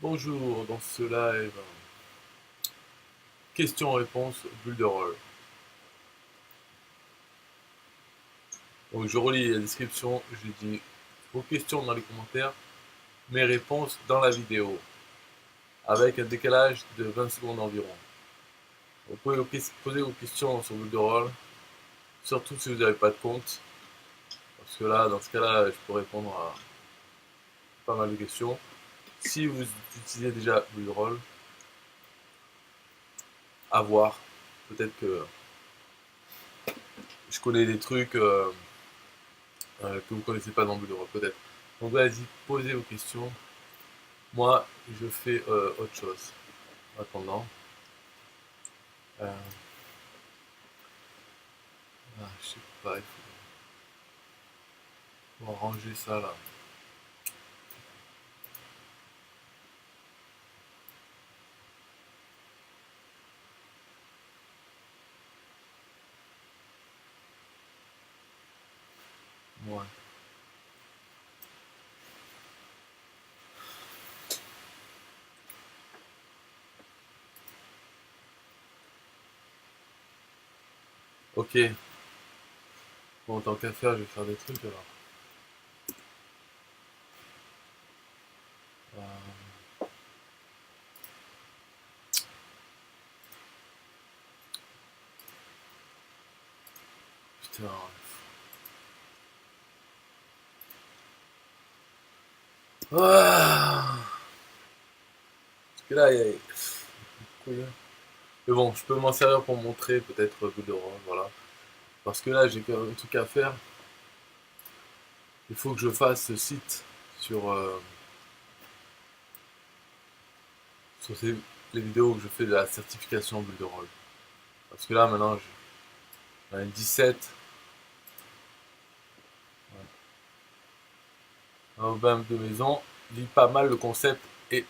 Bonjour, dans ce live, question-réponse, bulle de rôle. Donc je relis la description, je dis vos questions dans les commentaires, mes réponses dans la vidéo, avec un décalage de 20 secondes environ. Vous pouvez poser vos questions sur bulle de rôle, surtout si vous n'avez pas de compte, parce que là, dans ce cas-là, je peux répondre à pas mal de questions. Si vous utilisez déjà bulle de rôle, à voir, peut-être que je connais des trucs que vous ne connaissez pas dans bulle de rôle, peut-être. Donc vas-y, posez vos questions. Moi, je fais autre chose. En attendant. Euh, je sais pas, il faut ranger ça là. Ouais. Ok. Bon, tant qu'à faire, je vais faire des trucs alors. Euh, putain. Ah, parce que là, il y a... Mais bon, je peux m'en servir pour montrer peut-être Good Run, voilà. Parce que là, j'ai quand même un truc à faire. Il faut que je fasse ce site sur, sur les vidéos que je fais de la certification bulle de rôle. Parce que là, maintenant, j'en ai 17. Ouais. Un bain de maison lit pas mal le concept et.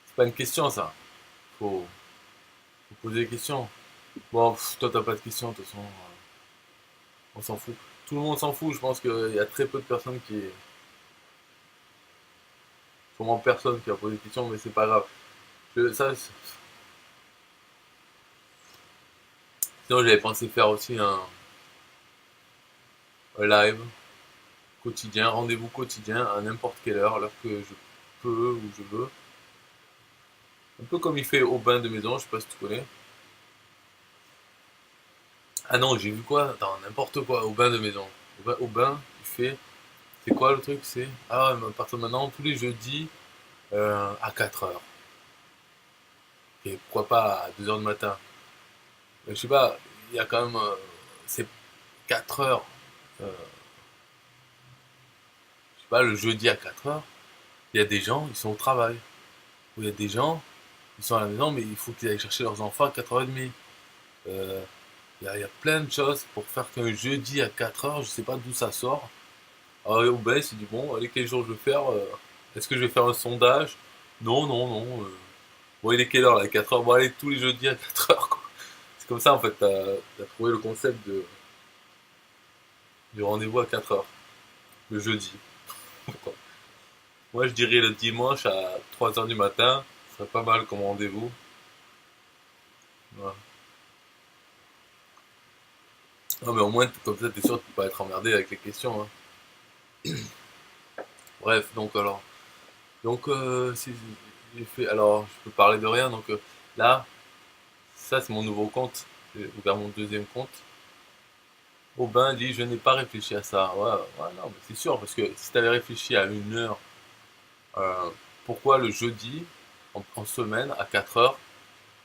C'est pas une question, ça. Faut, faut poser des questions. Bon, toi, t'as pas de questions, de toute façon. On s'en fout. Tout le monde s'en fout. Je pense qu'il y a très peu de personnes qui. Sûrement personne qui a posé des questions, mais c'est pas grave. Sinon, j'avais pensé faire aussi un live quotidien, rendez-vous quotidien à n'importe quelle heure, l'heure que je peux ou je veux. Un peu comme il fait au bain de maison, je sais pas si tu connais. Ah non, j'ai vu quoi? Attends, n'importe quoi, au bain de maison. Au bain, il fait. C'est quoi le truc? C'est. Ah, ouais, à partir de maintenant, tous les jeudis à 4 heures. Et pourquoi pas à 2 heures du matin? Mais je sais pas, il y a quand même. C'est 4 heures. Je sais pas, le jeudi à 4 heures, il y a des gens, ils sont au travail. Ou il y a des gens, ils sont à la maison, mais il faut qu'ils aillent chercher leurs enfants à 4h30. Euh, il y a plein de choses pour faire qu'un jeudi à 4 heures, je sais pas d'où ça sort. Alors, au ben, il s'est dit, bon, allez, quel jour je vais faire est-ce que je vais faire un sondage? Non, non, non. Bon, il est quelle heure là? 4 heures. Bon, allez, tous les jeudis à 4 heures, quoi. C'est comme ça, en fait, t'as trouvé le concept du rendez-vous à 4 heures, le jeudi. Moi, je dirais le dimanche à 3 heures du matin, ce serait pas mal comme rendez-vous. Voilà. Non, mais au moins, comme ça, t'es sûr de ne pas être emmerdé avec les questions, hein. Bref, donc alors. Donc, si j'ai fait. Alors, je peux parler de rien. Donc, là, ça, c'est mon nouveau compte. J'ai ouvert mon deuxième compte. Aubin dit: je n'ai pas réfléchi à ça. Ouais, ouais, non, mais c'est sûr, parce que si tu avais réfléchi à 1 heure, euh, pourquoi le jeudi, en semaine, à 4 heures,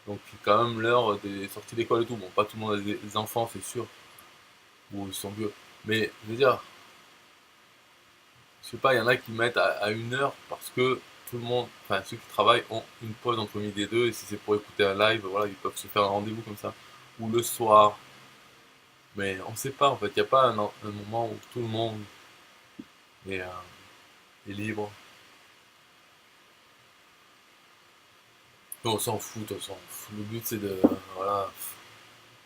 donc quand même l'heure des sorties d'école et tout. Bon, pas tout le monde a des enfants, c'est sûr, ou ils sont vieux. Mais, je veux dire, je sais pas, il y en a qui mettent à 1 heure parce que tout le monde, enfin ceux qui travaillent ont une pause entre midi et deux, et si c'est pour écouter un live, voilà, ils peuvent se faire un rendez-vous comme ça. Ou le soir. Mais on sait pas en fait, il n'y a pas un moment où tout le monde est, est libre. Mais on s'en fout, de toute façon. Le but c'est de. Voilà,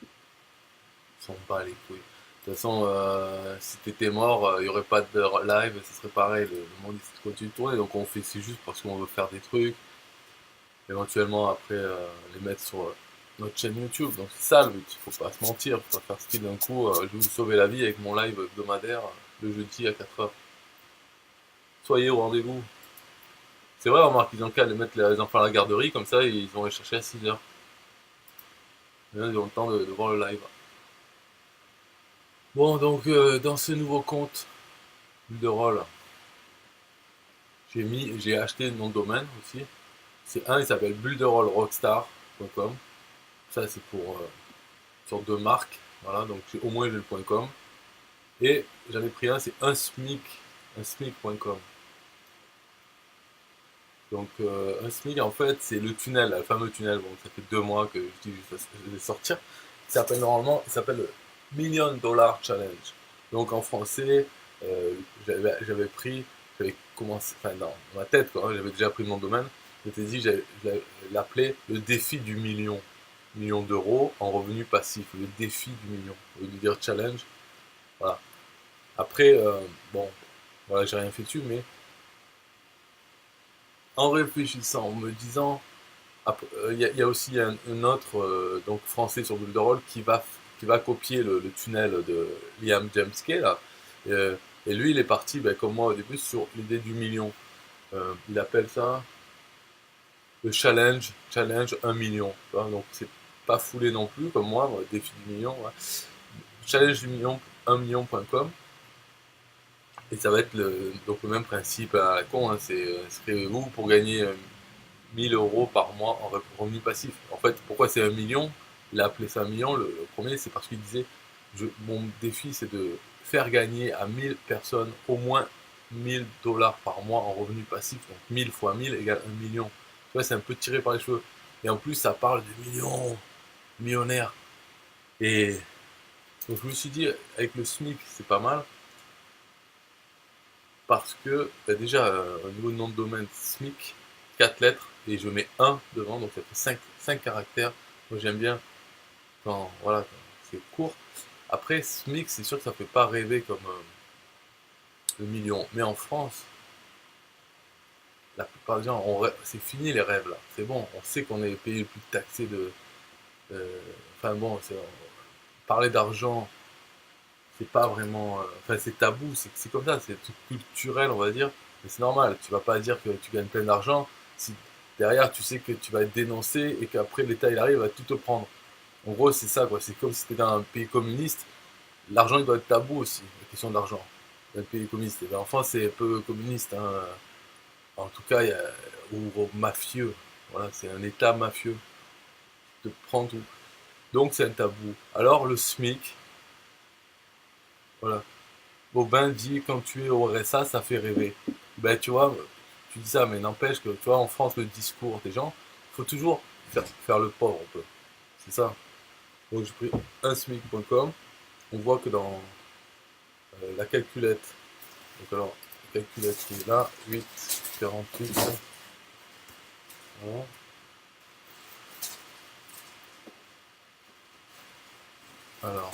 on s'en bat les couilles. De toute façon, si t'étais mort, il n'y aurait pas de live, ce serait pareil, le monde il continue de tourner. Donc on fait c'est juste parce qu'on veut faire des trucs, éventuellement après les mettre sur notre chaîne YouTube. Donc c'est ça le but, faut pas se mentir, faut pas faire style d'un coup, je vais vous sauver la vie avec mon live hebdomadaire le jeudi à 4h. Soyez au rendez-vous. C'est vrai, remarque, ils ont qu'à les mettre les enfants à la garderie, comme ça ils vont les chercher à 6h. Ils ont le temps de voir le live. Bon, donc dans ce nouveau compte de rôle, j'ai acheté le nom de domaine aussi. Il s'appelle builderallrockstar.com. Ça, c'est pour une sorte de marque. Voilà, donc au moins j'ai le .com. Et j'en ai pris un, c'est unsmic.com. Donc un SMIC, en fait, c'est le tunnel, le fameux tunnel. Bon, ça fait 2 mois que je dis que je vais sortir. Il s'appelle le Million Dollar Challenge. Donc en français, euh, j'avais commencé, enfin dans ma tête, quoi, hein, j'avais déjà pris mon domaine. Je m'étais dit, je l'appelais le défi du million. Million d'euros en revenu passif, le défi du million. Au lieu de dire challenge, voilà. Après, bon, voilà, j'ai rien fait dessus, mais en réfléchissant, en me disant, il y a aussi un autre donc français sur Builderall qui va copier le tunnel de Liam James Kay là. Et, euh, et lui, il est parti, ben, comme moi au début, sur l'idée du million. Il appelle ça le challenge 1 million. Tu vois, donc c'est pas foulé non plus, comme moi, défi du million. Ouais. Challenge du million, 1 million.com. Et ça va être donc le même principe à la con, hein, c'est inscrivez-vous pour gagner 1000 euros par mois en revenu passif. En fait, pourquoi c'est 1 million? Il a appelé ça 1 million. Le premier, c'est parce qu'il disait mon défi, c'est de faire gagner à 1000 personnes au moins 1000 $ par mois en revenu passif. Donc 1000 fois 1000 égale 1 million. Tu vois, c'est un peu tiré par les cheveux. Et en plus, ça parle de millions, millionnaires. Et donc je me suis dit, avec le SMIC, c'est pas mal. Parce que bah, déjà, au niveau de nom de domaine, SMIC, 4 lettres, et je mets 1 devant, donc ça fait 5 caractères. Moi j'aime bien quand, voilà, quand c'est court. Après, SMIC, c'est sûr que ça ne fait pas rêver comme le million. Mais en France, la plupart des gens, c'est fini les rêves là. C'est bon, on sait qu'on est le pays le plus taxé de. Enfin bon, parler d'argent, c'est pas vraiment. Enfin, c'est tabou, c'est comme ça, c'est tout culturel, on va dire. Mais c'est normal, tu vas pas dire que tu gagnes plein d'argent si derrière tu sais que tu vas être dénoncé et qu'après l'État il arrive à tout te prendre. En gros, c'est ça, quoi. C'est comme si tu étais dans un pays communiste. L'argent, il doit être tabou aussi, la question de l'argent. Dans un pays communiste. Et ben, en France, c'est un peu communiste, hein. En tout cas, ou mafieux. Voilà, c'est un État mafieux qui te prend tout. Donc, c'est un tabou. Alors, le SMIC, voilà. Bobin dit quand tu es au RSA, ça fait rêver. Ben tu vois, tu dis ça, mais n'empêche que tu vois, en France, le discours des gens, il faut toujours faire le pauvre un peu. C'est ça. Donc j'ai pris unsmic.com. On voit que dans la calculette, donc alors, la calculette qui est là, 8, 48. Voilà. Alors,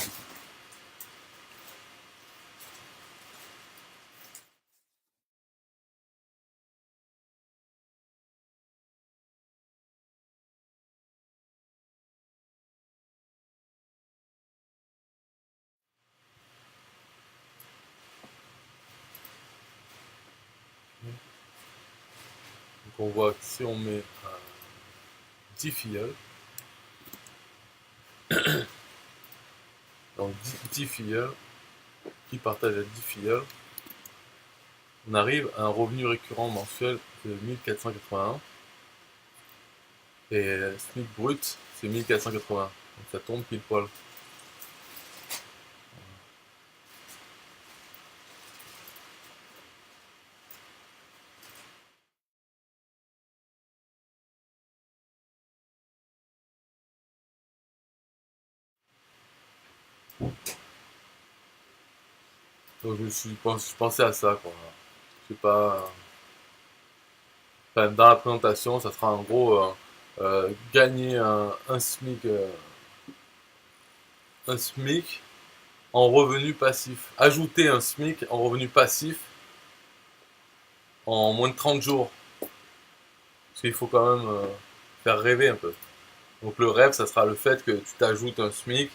donc on voit que si on met 10 filleuls, donc 10 filleuls, qui partagent à 10 filleuls, on arrive à un revenu récurrent mensuel de 1481. Et SMIC brut, c'est 1480. Donc ça tombe pile poil. Donc je pensais à ça, quoi. Je sais pas. Enfin, dans la présentation, ça sera en gros gagner un SMIC en revenu passif. Ajouter un SMIC en revenu passif en moins de 30 jours. Parce qu'il faut quand même faire rêver un peu. Donc le rêve, ça sera le fait que tu t'ajoutes un SMIC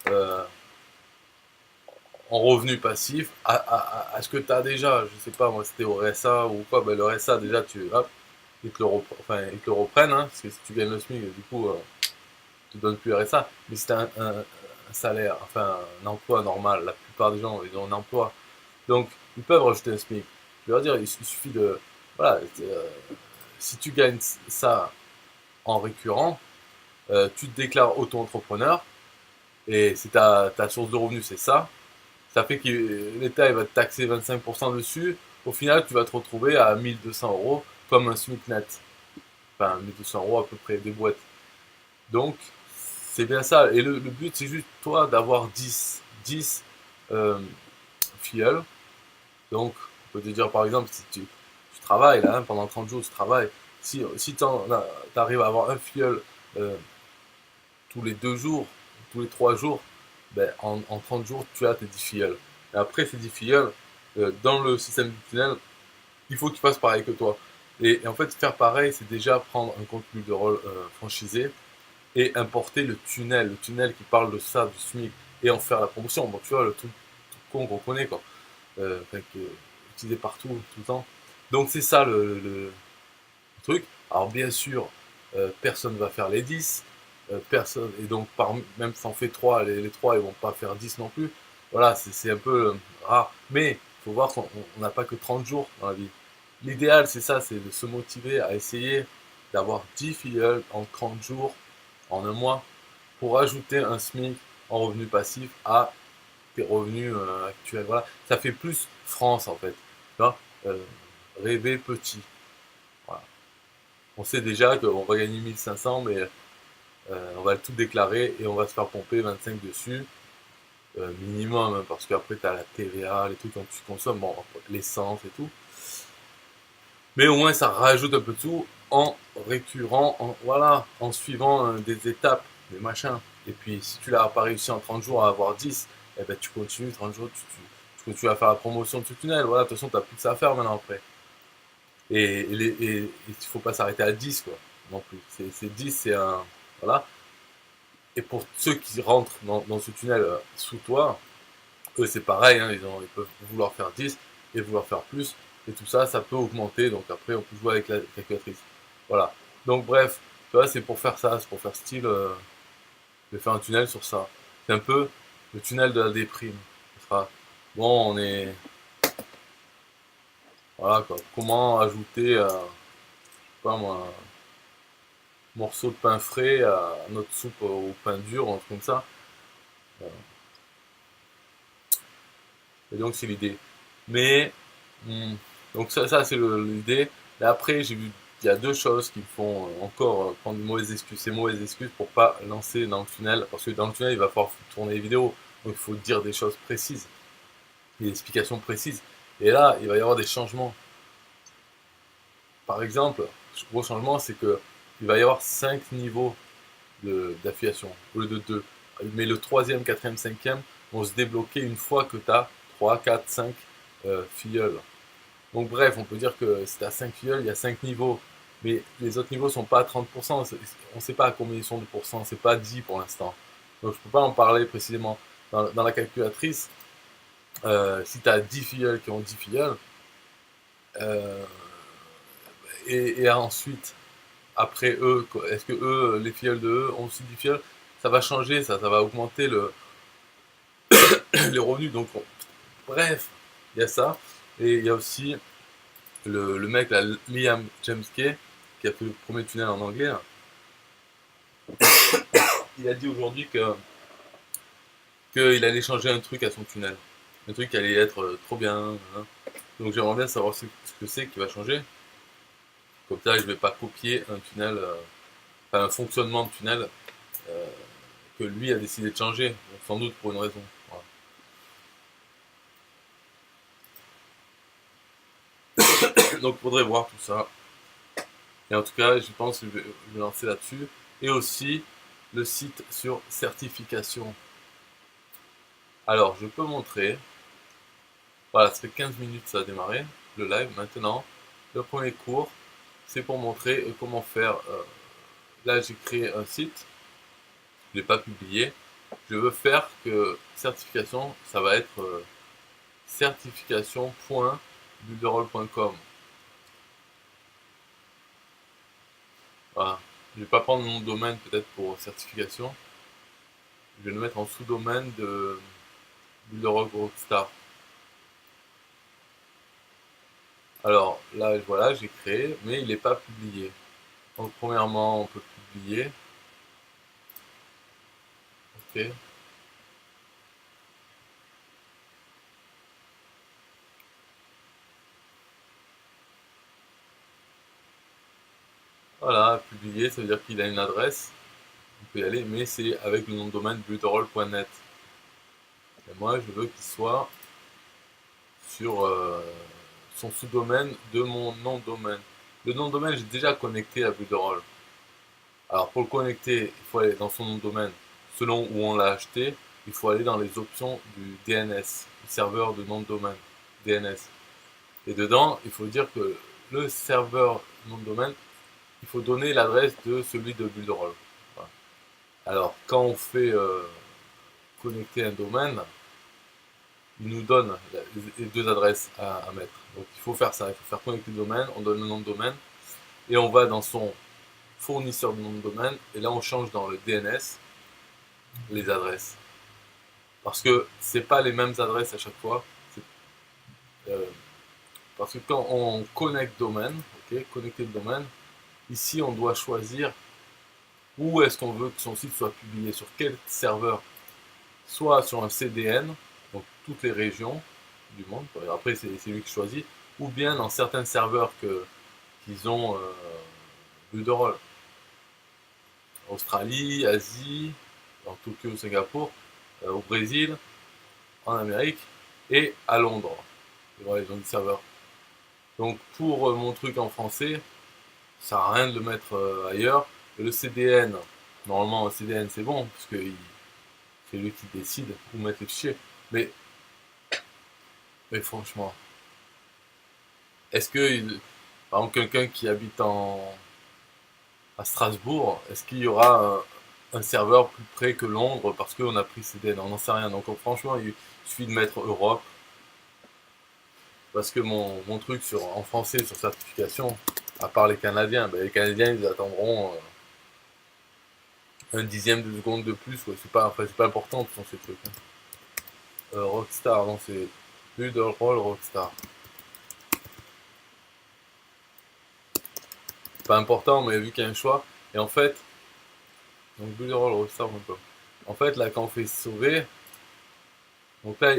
euh, en revenu passif à ce que tu as déjà. Je sais pas, moi c'était au RSA ou quoi. Ben, le RSA, déjà, hop, ils te le reprennent. Hein, parce que si tu gagnes le SMIC, du coup, tu ne donnes plus RSA. Mais si tu as un salaire, enfin un emploi normal, la plupart des gens, ils ont un emploi. Donc, ils peuvent rajouter un SMIC. Je veux dire, il suffit de. Voilà, si tu gagnes ça en récurrent, tu te déclares auto-entrepreneur et c'est ta source de revenus, c'est ça. Ça fait que l'État il va te taxer 25% dessus. Au final, tu vas te retrouver à 1 200 € comme un SMIC net. Enfin, 1 200 € à peu près des boîtes. Donc, c'est bien ça. Et le but, c'est juste toi d'avoir 10 euh, filleuls. Donc, on peut te dire par exemple, si tu travailles là, hein, pendant 30 jours, tu travailles. Si tu arrives à avoir un filleul euh, tous les 2 jours, tous les 3 jours, ben, en 30 jours, tu as tes 10 filleuls. Et après ces 10 filleuls, dans le système du tunnel, il faut qu'ils fassent pareil que toi. Et en fait, faire pareil, c'est déjà prendre un contenu de rôle franchisé et importer le tunnel qui parle de ça, du SMIC, et en faire la promotion. Bon, tu vois, le truc tout con qu'on connaît, quoi. Utilisé partout, tout le temps. Donc c'est ça le truc. Alors bien sûr, personne ne va faire les 10, personne, et donc même si on fait 3, les 3 ils vont pas faire 10 non plus. Voilà, c'est un peu rare. Mais il faut voir qu'on n'a pas que 30 jours dans la vie. L'idéal, c'est ça, c'est de se motiver à essayer d'avoir 10 filleuls en 30 jours, en un mois, pour ajouter un SMIC en revenu passif à tes revenus actuels. Voilà, ça fait plus France en fait. Tu vois, rêver petit. Voilà. On sait déjà qu'on va gagner 1500, mais on va tout déclarer et on va se faire pomper 25 dessus, minimum, hein, parce qu'après tu as la TVA, les trucs quand tu consommes, bon, l'essence et tout. Mais au moins ça rajoute un peu de sous en récurrent, voilà, en suivant des étapes, des machins. Et puis si tu l'as pas réussi en 30 jours à avoir 10, eh ben, tu continues 30 jours, tu continues à faire la promotion de ce tunnel. Voilà, de toute façon, tu n'as plus que ça à faire maintenant après. Et il faut pas s'arrêter à 10 quoi, non plus. C'est 10, c'est un. Voilà. Et pour ceux qui rentrent dans ce tunnel sous toi, eux c'est pareil, hein, ils peuvent vouloir faire 10 et vouloir faire plus. Et tout ça, ça peut augmenter. Donc après, on peut jouer avec la calculatrice. Voilà. Donc bref, tu vois, c'est pour faire ça, c'est pour faire style, de faire un tunnel sur ça. C'est un peu le tunnel de la déprime. Ça sera, bon, on est. Voilà quoi. Comment ajouter, je sais pas moi, morceau de pain frais à notre soupe au pain dur, un truc comme ça. Et donc c'est l'idée. Mais, donc ça c'est l'idée. Et après, j'ai vu qu'il y a deux choses qui me font encore prendre de mauvaises excuses. Ces mauvaises excuses pour pas lancer dans le tunnel. Parce que dans le tunnel, il va falloir tourner les vidéos. Donc il faut dire des choses précises, des explications précises. Et là, il va y avoir des changements. Par exemple, le gros changement, c'est que il va y avoir 5 niveaux d'affiliation au lieu de 2. Mais le troisième, quatrième, cinquième vont se débloquer une fois que tu as 3, 4, 5 filleuls. Donc bref, on peut dire que si tu as 5 filleuls, il y a 5 niveaux. Mais les autres niveaux ne sont pas à 30%. On ne sait pas à combien ils sont de pourcents. C'est pas 10 pour l'instant. Donc je ne peux pas en parler précisément. Dans la calculatrice, si tu as 10 filleuls qui ont 10 filleuls, euh, et ensuite après eux, est-ce que eux, les filleuls de eux, ont aussi du filleul? Ça va changer, ça va augmenter les revenus. Donc, bref, il y a ça. Et il y a aussi le mec, là, Liam James Kay, qui a fait le premier tunnel en anglais. Là. Il a dit aujourd'hui qu'il allait changer un truc à son tunnel. Un truc qui allait être trop bien. Hein. Donc, j'aimerais bien savoir ce que c'est qui va changer. Comme ça, je ne vais pas copier un tunnel, enfin, un fonctionnement de tunnel euh, que lui a décidé de changer, sans doute pour une raison. Voilà. Donc il faudrait voir tout ça. Et en tout cas, je pense que je vais lancer là-dessus. Et aussi le site sur certification. Alors, je peux montrer. Voilà, ça fait 15 minutes ça a démarré, le live. Maintenant, le premier cours, c'est pour montrer comment faire. Là, j'ai créé un site. Je ne l'ai pas publié. Je veux faire que certification, ça va être certification.builderall.com. Voilà. Je vais pas prendre mon domaine peut-être pour certification. Je vais le mettre en sous-domaine de Builderall Rockstar. Alors là, voilà, j'ai créé, mais il n'est pas publié. Donc premièrement, on peut publier. Ok. Voilà, publier, ça veut dire qu'il a une adresse. On peut y aller, mais c'est avec le nom de domaine builderall.net. Et moi, je veux qu'il soit sur son sous-domaine de mon nom de domaine. Le nom de domaine, j'ai déjà connecté à Builderall. Alors pour le connecter, il faut aller dans son nom de domaine. Selon où on l'a acheté, il faut aller dans les options du DNS, le serveur de nom de domaine, DNS. Et dedans, il faut dire que le serveur nom de domaine, il faut donner l'adresse de celui de Builderall. Voilà. Alors quand on fait connecter un domaine, il nous donne les deux adresses à mettre. Donc il faut faire ça, il faut faire connecter le domaine, on donne le nom de domaine, et on va dans son fournisseur de nom de domaine, et là on change dans le DNS les adresses. Parce que c'est pas les mêmes adresses à chaque fois. Euh, parce que quand on connecte domaine, ok, connecter le domaine, ici on doit choisir où est-ce qu'on veut que son site soit publié, sur quel serveur. Soit sur un CDN, donc toutes les régions du monde, après c'est lui qui choisit, ou bien dans certains serveurs qu'ils ont Builderall. Australie, Asie, dans Tokyo, Singapour, au Brésil, en Amérique et à Londres. Et voilà, ils ont des serveurs. Donc pour mon truc en français, ça sert à rien de le mettre ailleurs. Le CDN, normalement un CDN c'est bon, parce que c'est lui qui décide où mettre les fichiers. Mais franchement, est-ce que, par exemple, quelqu'un qui habite à Strasbourg, est-ce qu'il y aura un serveur plus près que Londres parce qu'on a pris CDN? On n'en sait rien. Donc franchement, il suffit de mettre Europe. Parce que mon truc en français sur certification, à part les Canadiens, ben les Canadiens ils attendront un dixième de seconde de plus. Ouais. C'est pas important sur ces trucs. Hein. Rockstar, non, c'est Builderall Rockstar. C'est pas important, mais vu qu'il y a un choix. Et en fait, donc Builderall Rockstar, en fait, là, quand on fait sauver, donc là,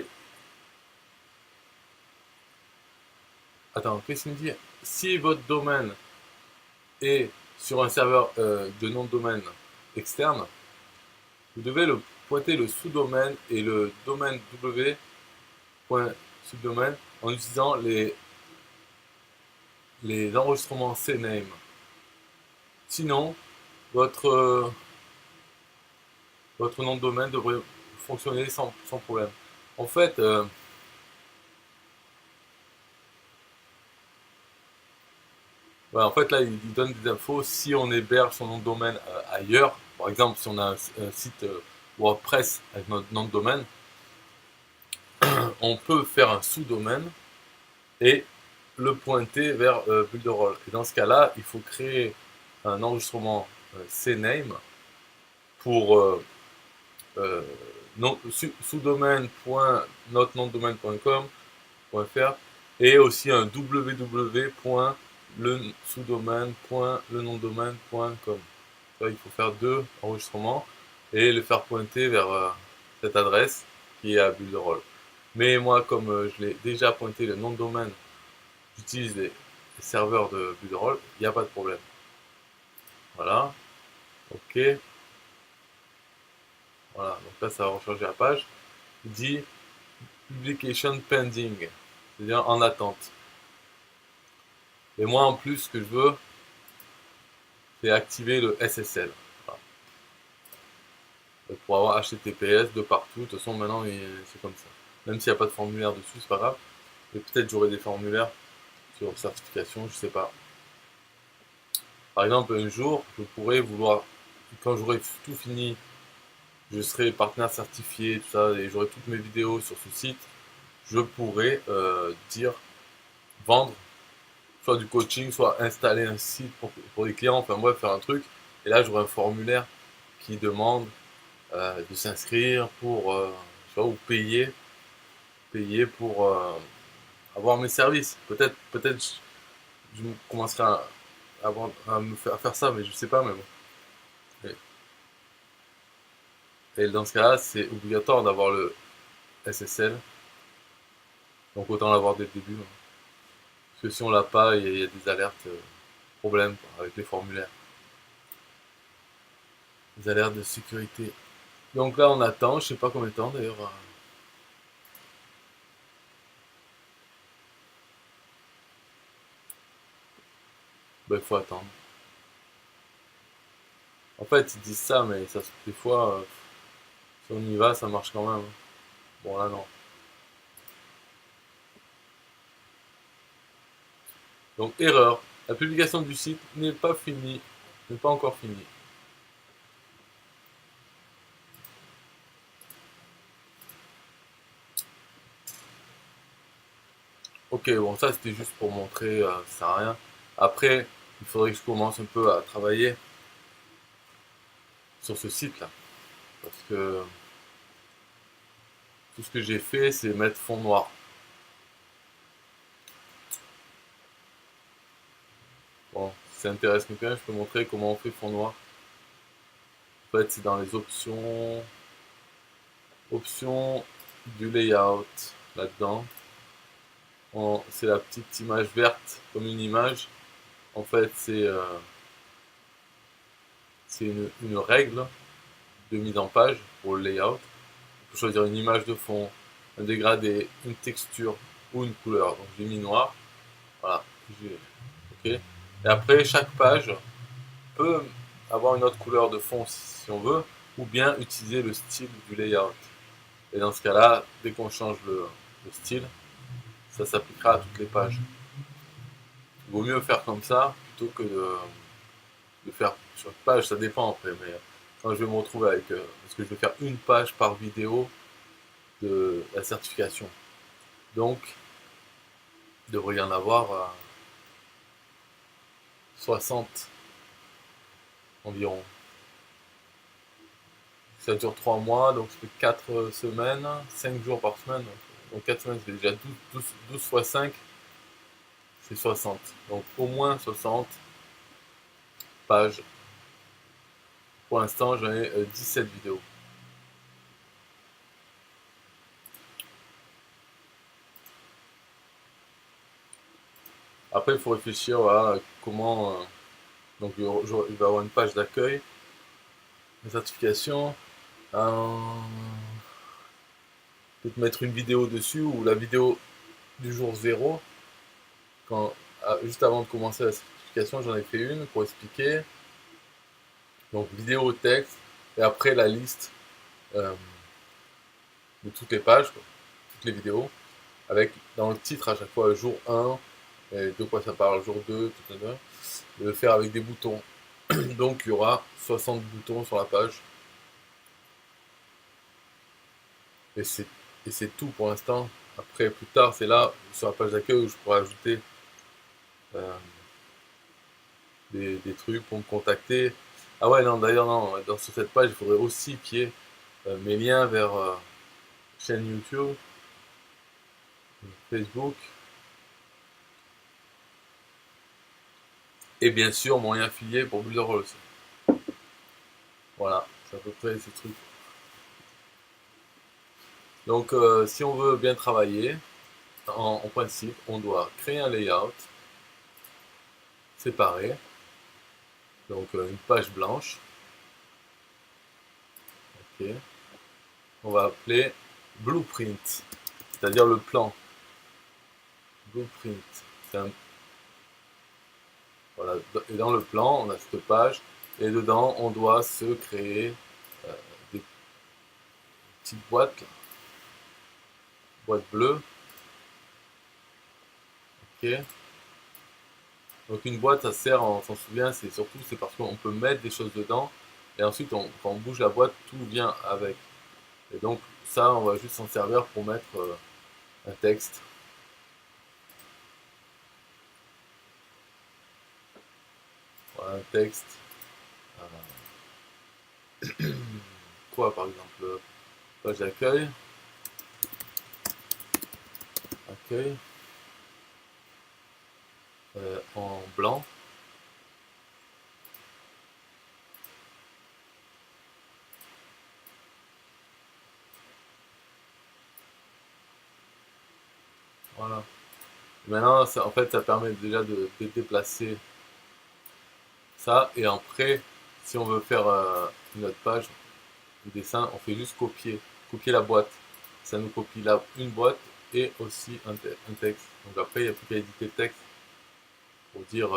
attends, qu'est-ce qu'il me dit? Si votre domaine est sur un serveur de nom de domaine externe, vous devez le pointer le sous-domaine et le domaine w.subdomaine en utilisant les enregistrements CNAME. Sinon, votre, votre nom de domaine devrait fonctionner sans problème. En fait, ouais, en fait là, il donne des infos si on héberge son nom de domaine ailleurs. Par exemple, si on a un site WordPress avec notre nom de domaine, on peut faire un sous-domaine et le pointer vers Builderall. Et dans ce cas-là, il faut créer un enregistrement CNAME pour sous-domaine.notnondomaine.com.fr et aussi un www.le-sous-domaine.lenondomaine.com. Il faut faire deux enregistrements et le faire pointer vers cette adresse qui est à Builderall. Mais moi, comme je l'ai déjà pointé le nom de domaine, j'utilise les serveurs de Builderall, il n'y a pas de problème. Voilà, ok. Voilà, donc là ça va recharger la page. Il dit Publication Pending, c'est-à-dire en attente. Et moi en plus, ce que je veux, c'est activer le SSL. Voilà. Pour avoir HTTPS de partout, de toute façon maintenant c'est comme ça. Même s'il n'y a pas de formulaire dessus, c'est pas grave. Et peut-être j'aurai des formulaires sur certification, je sais pas. Par exemple, un jour, je pourrais vouloir, quand j'aurai tout fini, je serai partenaire certifié, tout ça, et j'aurai toutes mes vidéos sur ce site, je pourrais dire, vendre, soit du coaching, soit installer un site pour les clients, enfin bref, faire un truc. Et là, j'aurai un formulaire qui demande de s'inscrire pour, ou payer pour avoir mes services. Peut-être, je commencerai à me faire ça, mais je sais pas, mais bon. Et dans ce cas-là, c'est obligatoire d'avoir le SSL. Donc autant l'avoir dès le début, hein. Parce que si on l'a pas, il y a des alertes, problèmes quoi, avec les formulaires. Des alertes de sécurité. Donc là, on attend, je sais pas combien de temps d'ailleurs. Ben, il faut attendre. En fait, ils disent ça, mais ça, des fois, si on y va, ça marche quand même, hein. Bon, là, non. Donc, erreur. La publication du site n'est pas finie. N'est pas encore finie. Ok, bon, ça, c'était juste pour montrer, ça sert à rien. Après, il faudrait que je commence un peu à travailler sur ce site-là. Parce que tout ce que j'ai fait, c'est mettre fond noir. Bon, si ça intéresse quelqu'un, je peux montrer comment on fait fond noir. En fait, c'est dans les options du layout, là-dedans. C'est la petite image verte, comme une image. En fait, c'est une règle de mise en page pour le layout. On peut choisir une image de fond, un dégradé, une texture ou une couleur. Donc j'ai mis noir. Voilà. Ok. Et après, chaque page peut avoir une autre couleur de fond si on veut, ou bien utiliser le style du layout. Et dans ce cas-là, dès qu'on change le style, ça s'appliquera à toutes les pages. Il vaut mieux faire comme ça plutôt que de faire sur une page, ça dépend après, mais quand je vais me retrouver avec, parce que je vais faire une page par vidéo de la certification. Donc, il devrait y en avoir 60 environ. Ça dure 3 mois, donc ça fait 4 semaines, 5 jours par semaine. Donc 4 semaines, c'est déjà 12 fois 5, c'est 60. Donc au moins 60 pages. Pour l'instant, j'en ai 17 vidéos. Après, il faut réfléchir à comment. Donc, il va y avoir une page d'accueil, une certification. Peut-être mettre une vidéo dessus ou la vidéo du jour zéro. Juste avant de commencer la certification, j'en ai fait une pour expliquer. Donc, vidéo, texte, et après la liste euh, de toutes les pages, quoi, toutes les vidéos, avec dans le titre à chaque fois jour 1, et de quoi ça parle, jour 2, tout, de le faire avec des boutons. Donc il y aura 60 boutons sur la page. Et c'est tout pour l'instant. Après, plus tard, c'est là, sur la page d'accueil, où je pourrais ajouter euh, des trucs pour me contacter. Ah ouais, non, d'ailleurs, non, sur cette page, il faudrait aussi qu'il y ait mes liens vers chaîne YouTube, Facebook, et bien sûr mon lien affilié pour Builderall aussi. Voilà, c'est à peu près ces trucs. Donc, si on veut bien travailler, en principe, on doit créer un layout séparé, donc une page blanche. Ok. On va appeler blueprint, c'est-à-dire le plan. Blueprint. C'est Voilà. Et dans le plan, on a cette page, et dedans, on doit se créer des petites boîtes, là, boîtes bleues. Ok. Donc une boîte, ça sert, on s'en souvient, c'est parce qu'on peut mettre des choses dedans, et ensuite, quand on bouge la boîte, tout vient avec. Et donc ça, on va juste s'en servir pour mettre un texte. Voilà, un texte. Quoi, par exemple, page d'accueil, accueil, en blanc. Voilà. Maintenant, en fait, ça permet déjà de déplacer ça. Et après, si on veut faire une autre page de dessin, on fait juste copier la boîte. Ça nous copie là une boîte et aussi un texte. Donc après, il n'y a plus qu'à éditer le texte pour dire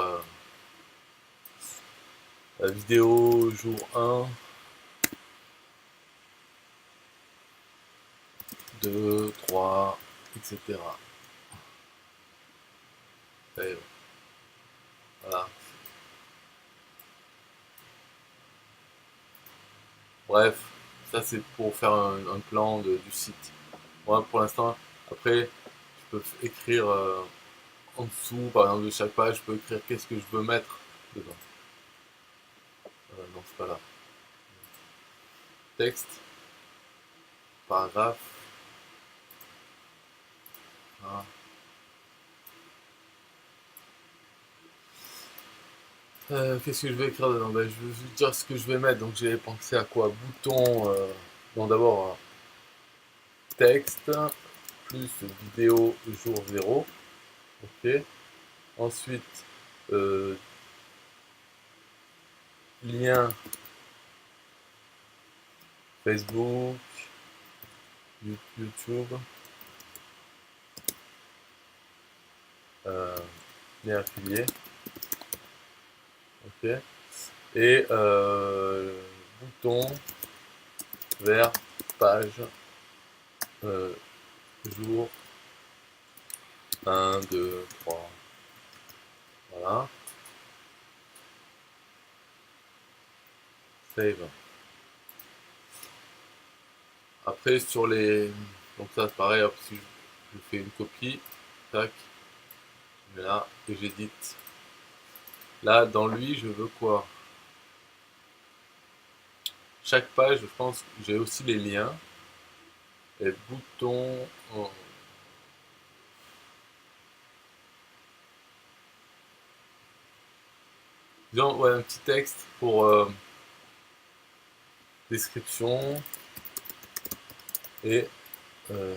vidéo jour 1, 2, 3, etc. Et voilà. Bref, ça c'est pour faire un plan du site. Moi pour l'instant, après, je peux écrire en dessous, par exemple de chaque page, je peux écrire qu'est-ce que je veux mettre dedans. Non, c'est pas là. Texte, paragraphe. Voilà. Qu'est-ce que je vais écrire dedans? Ben, je vais vous dire ce que je vais mettre. Donc j'ai pensé à quoi? Bouton. Bon, d'abord texte plus vidéo jour 0. Ok. Ensuite, euh, lien Facebook, YouTube, euh, lien affilié. Ok. Et bouton vers page euh, jour 1, 2, 3. Voilà. Save. Après sur les. Donc ça c'est pareil, hop, si je fais une copie, tac, je mets là et j'édite. Là dans lui je veux quoi? Chaque page, je pense que j'ai aussi les liens. Et bouton. Disons, ouais, un petit texte pour description et euh,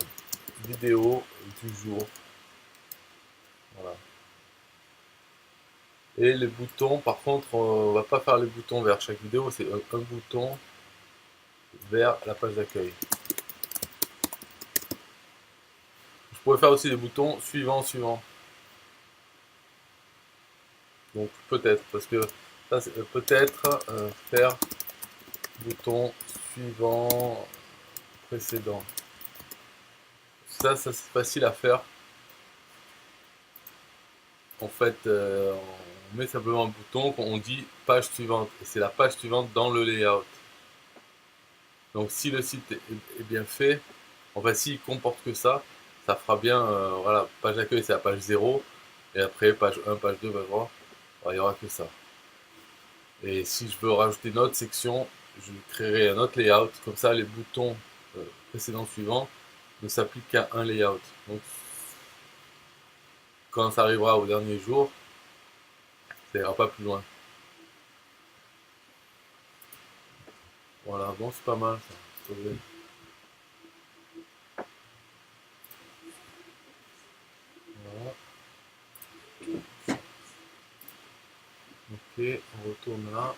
vidéo du jour. Voilà. Et les boutons, par contre, on va pas faire les boutons vers chaque vidéo, c'est un bouton vers la page d'accueil. Je pourrais faire aussi des boutons suivant, suivant. Donc peut-être, parce que ça c'est peut-être faire bouton suivant précédent. Ça c'est facile à faire. En fait, on met simplement un bouton, on dit page suivante, et c'est la page suivante dans le layout. Donc si le site est bien fait, en fait s'il comporte que ça fera bien, voilà, page d'accueil c'est la page 0, et après page 1, page 2, page 3, il n'y aura que ça. Et si je veux rajouter une autre section, je créerai un autre layout, comme ça les boutons précédents suivants ne s'appliquent qu'à un layout. Donc quand ça arrivera au dernier jour, ça ira pas plus loin. Voilà, bon c'est pas mal ça. Voilà. Ok, on retourne là.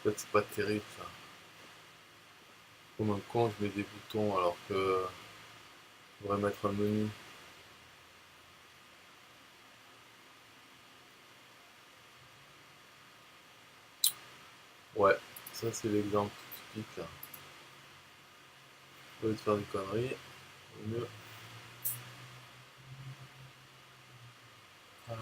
En fait, c'est pas terrible ça. Comme un con, je mets des boutons alors que je devrais mettre un menu. Ouais, ça c'est l'exemple typique là. Au lieu de faire des conneries, au mieux. Ouais.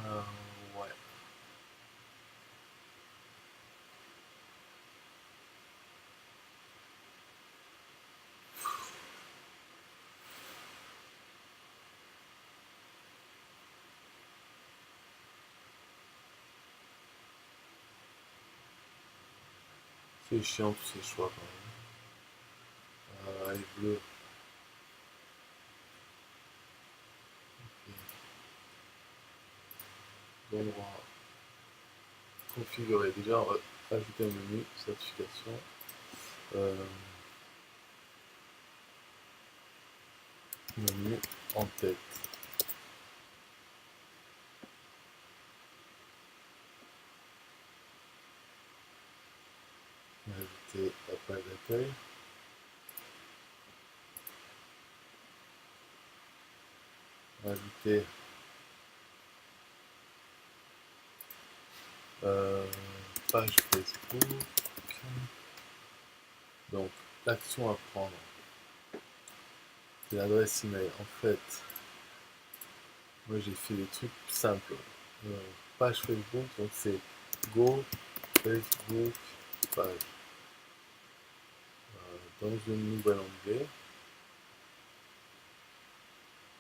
C'est chiant tous ces choix quand même. Allez, bleu. Ok. Bon droit. Configurer. Déjà, on va ajouter un menu. Certification. Euh, Menu en tête. Ajouter la page d'accueil. Ajouter euh, page Facebook. Donc, l'action à prendre, c'est l'adresse email. En fait, moi j'ai fait des trucs simples. Page Facebook, donc c'est Go Facebook page. Dans un nouvel onglet.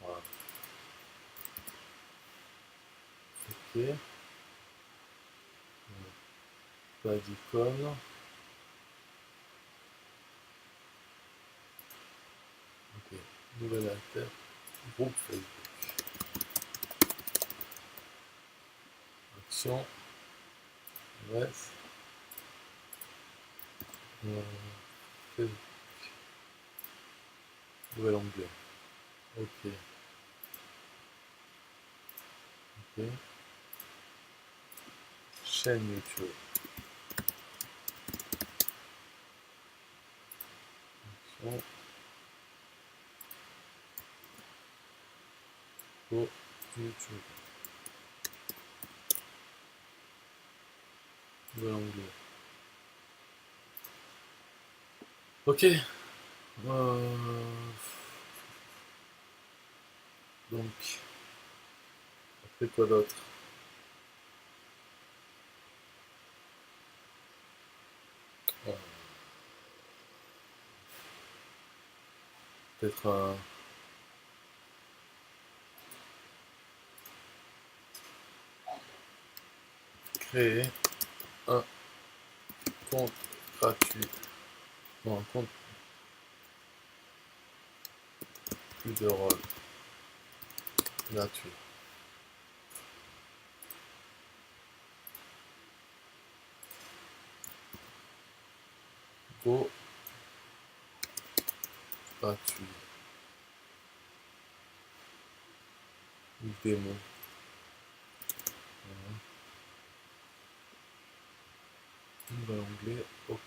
Voilà. Ok. Pas d'icône. Ok. Nouvelle alter. Groupe Facebook. Action. Adresse. Facebook. Nouvel onglet. Ok. Ok. Chaîne YouTube. Action. Go YouTube. Nouvel onglet. Ok. Donc, après quoi d'autre? Euh, Peut-être créer un compte gratuit. Non, un compte plus de rôle gratuit. Go gratuit. Démo. Voilà. Nouvel onglet. Ok.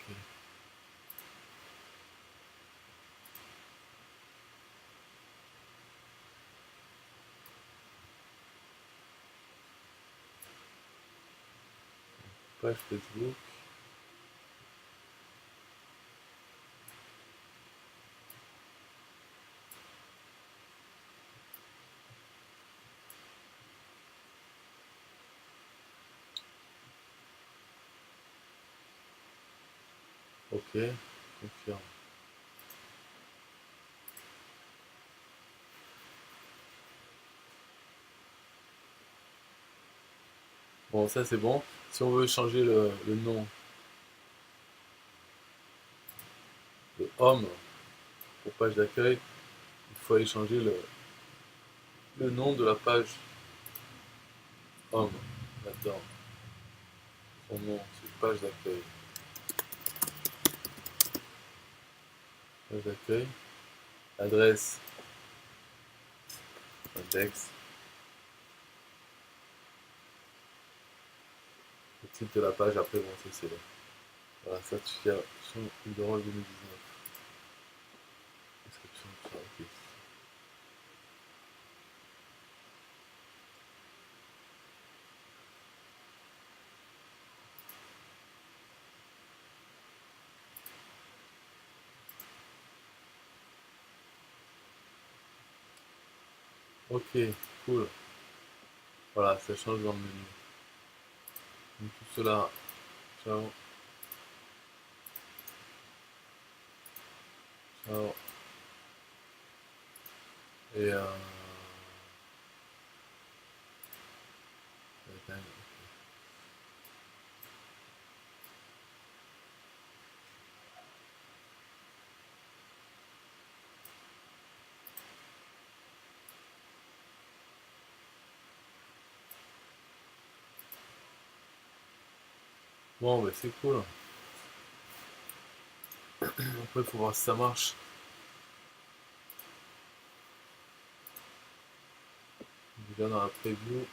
Page Facebook. Ok. Confirme. Bon, ça c'est bon. Si on veut changer le nom de Home pour page d'accueil, il faut aller changer le nom de la page Home là-dedans. Son nom, c'est page d'accueil. Page d'accueil. Adresse, index. Le titre de la page, après, bon, ça c'est Voilà, certification Udrol 2019. Description de ça, ok. Ok, cool. Voilà, ça change dans le menu. Donc tout cela, ciao, ciao. Et bon, bah c'est cool. Après, il faut voir si ça marche. Déjà dans la preview.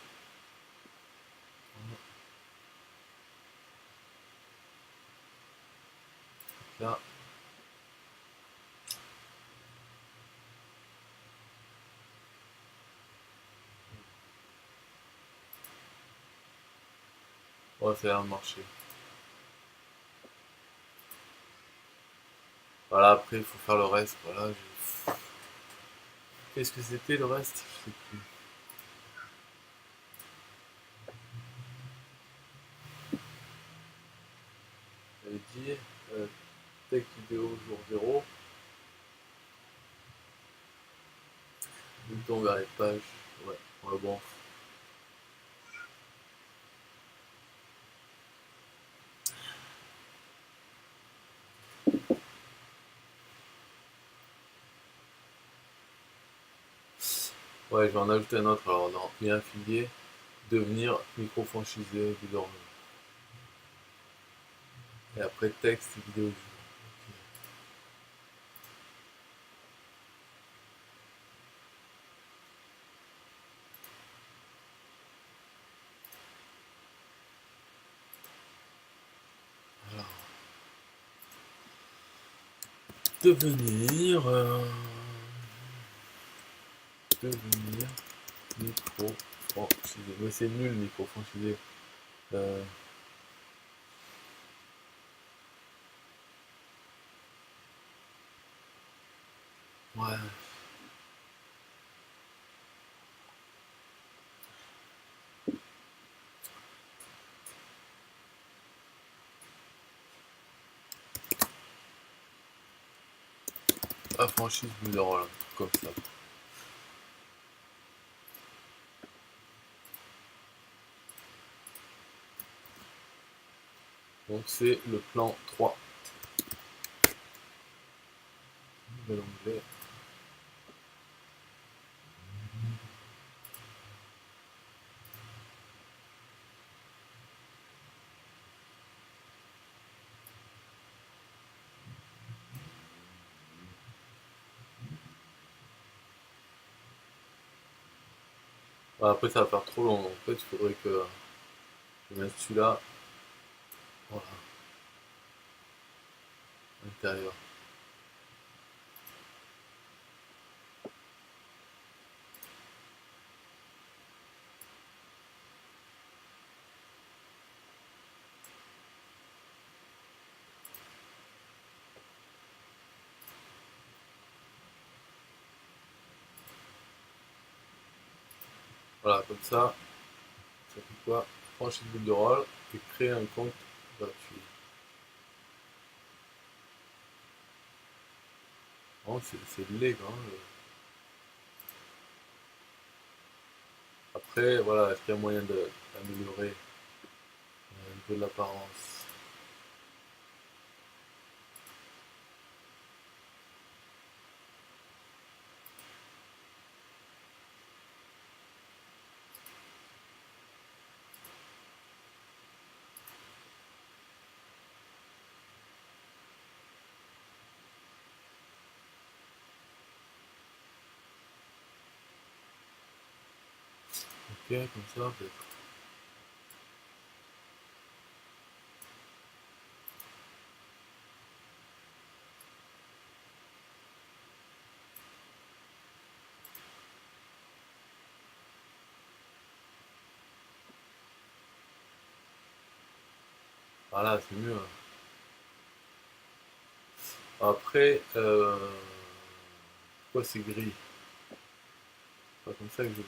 Là. Ouais, ça a l'air de marcher. Voilà, après, il faut faire le reste. Voilà. Qu'est-ce que c'était le reste? Je sais plus. J'avais dit tech vidéo jour zéro. Bouton vers les pages. Ouais, bon. Ouais, je vais en ajouter un autre. Alors, dans bien affilié, devenir micro-franchisé du dormir. Et après, texte et vidéo du jour. Alors, devenir. Devenir micro-franchisé. Mais c'est nul, micro-franchisé. Euh, ouais. Affranchise bleu de rôle, comme ça. Donc c'est le plan 3. Nouvel onglet. Ouais, après ça va faire trop long. En fait, il faudrait que je mette celui-là. Voilà, à l'intérieur. Voilà, comme ça fait quoi? Franchise boule de rôle et créer un compte gratuit. Oh, c'est laid quand même. Après, voilà, est-ce qu'il y a moyen d'améliorer un peu de l'apparence? Ok, comme ça peut-être. Voilà, c'est mieux. Après, pourquoi c'est gris? C'est pas comme ça que je veux.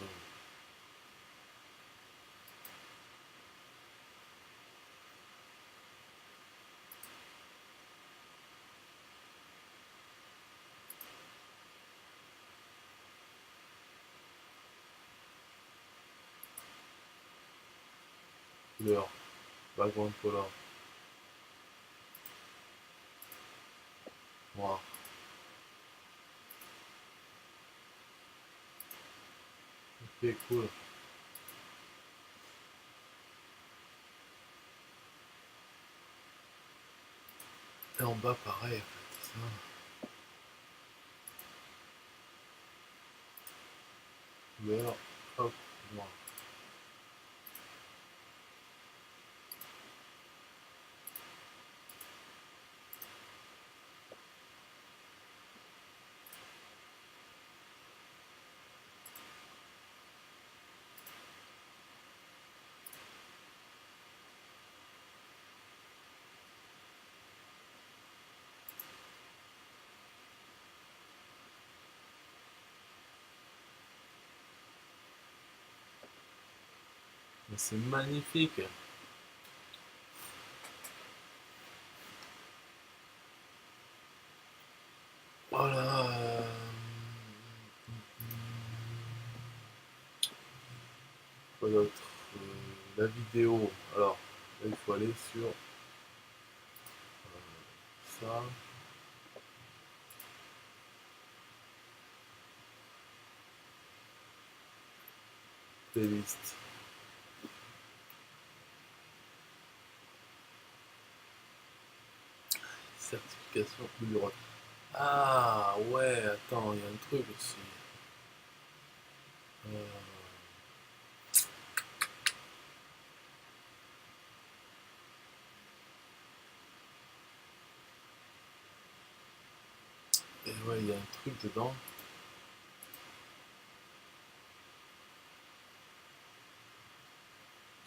Couleur, background color, noir. Ok, cool. Et en bas, pareil, en fait, ça. Couleur, hop, noir. Mais c'est magnifique. Voilà. Quoi d'autre? La vidéo. Alors, là, il faut aller sur ça. Playlist. Certification Ultra. Ah ouais, attends, il y a un truc aussi. Euh, et ouais, il y a un truc dedans.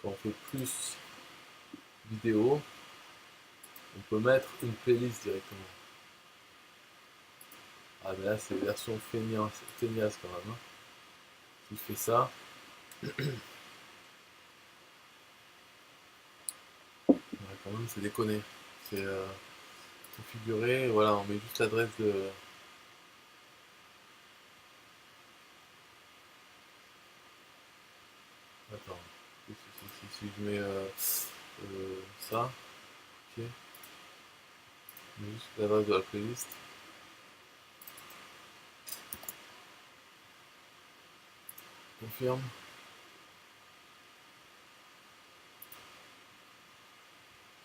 Quand on fait plus vidéo, on peut mettre une playlist directement. Ah mais là c'est version feignasse quand même, hein. Si je fais ça, ouais, quand même c'est déconné. C'est configuré, voilà, on met juste l'adresse de. Attends, si je mets ça, ok, je mets juste l'adresse de la playlist, confirme.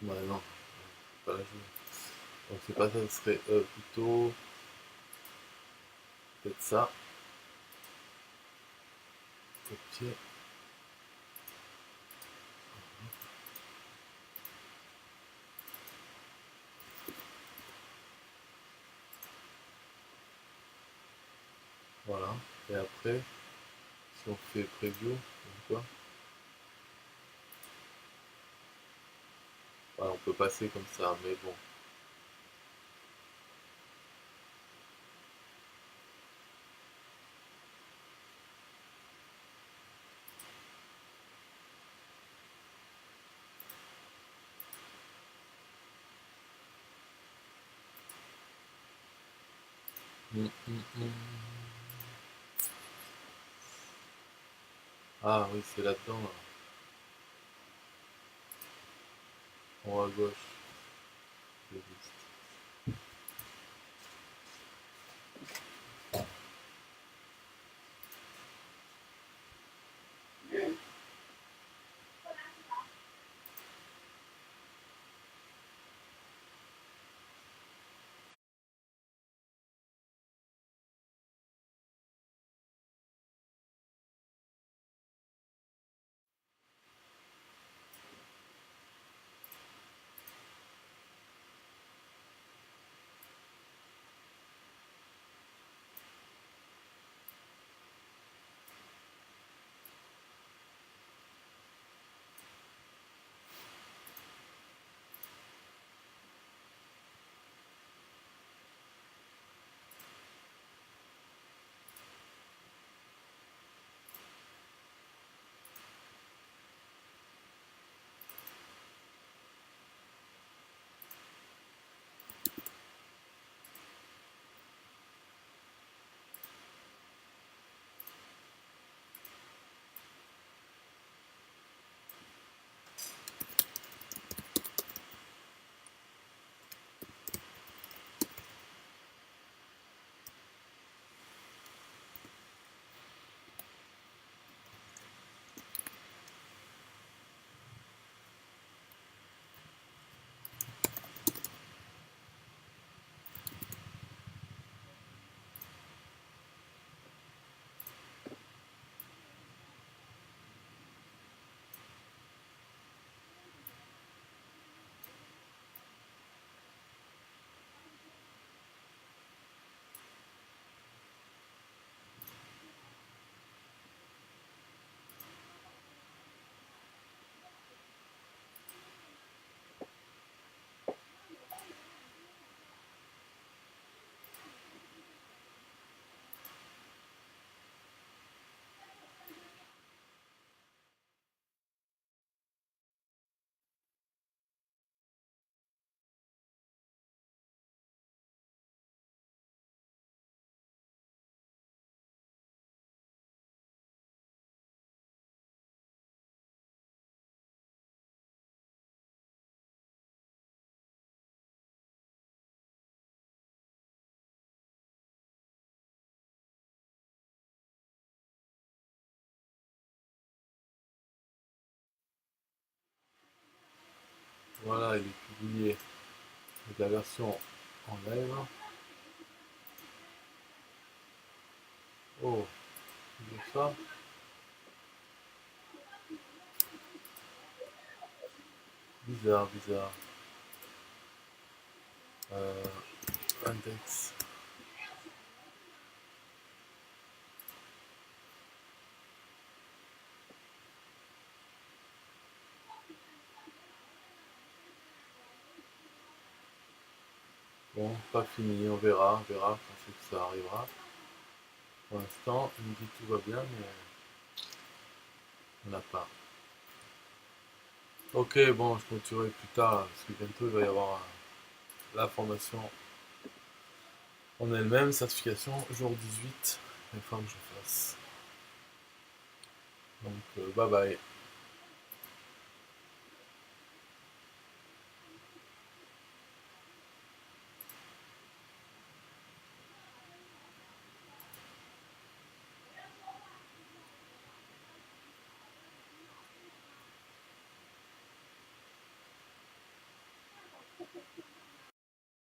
Ouais, non, pas la jouer. Donc c'est pas ça, ce serait plutôt peut-être ça. Copier. Voilà. Et après, si on fait preview, donc quoi? Voilà, on peut passer comme ça, mais bon. Mm. Ah oui, c'est là-dedans, là. En haut à gauche. Playlist. Voilà, il est publié avec la version en live. Oh, c'est ça. Bizarre, bizarre. Euh, index. Bon, pas fini, on verra quand c'est que ça arrivera. Pour l'instant, il me dit que tout va bien, mais on n'a pas. Ok, bon, je continuerai plus tard, parce que bientôt il va y avoir la formation en elle-même, certification, jour 18, il faut que je fasse. Donc, bye bye.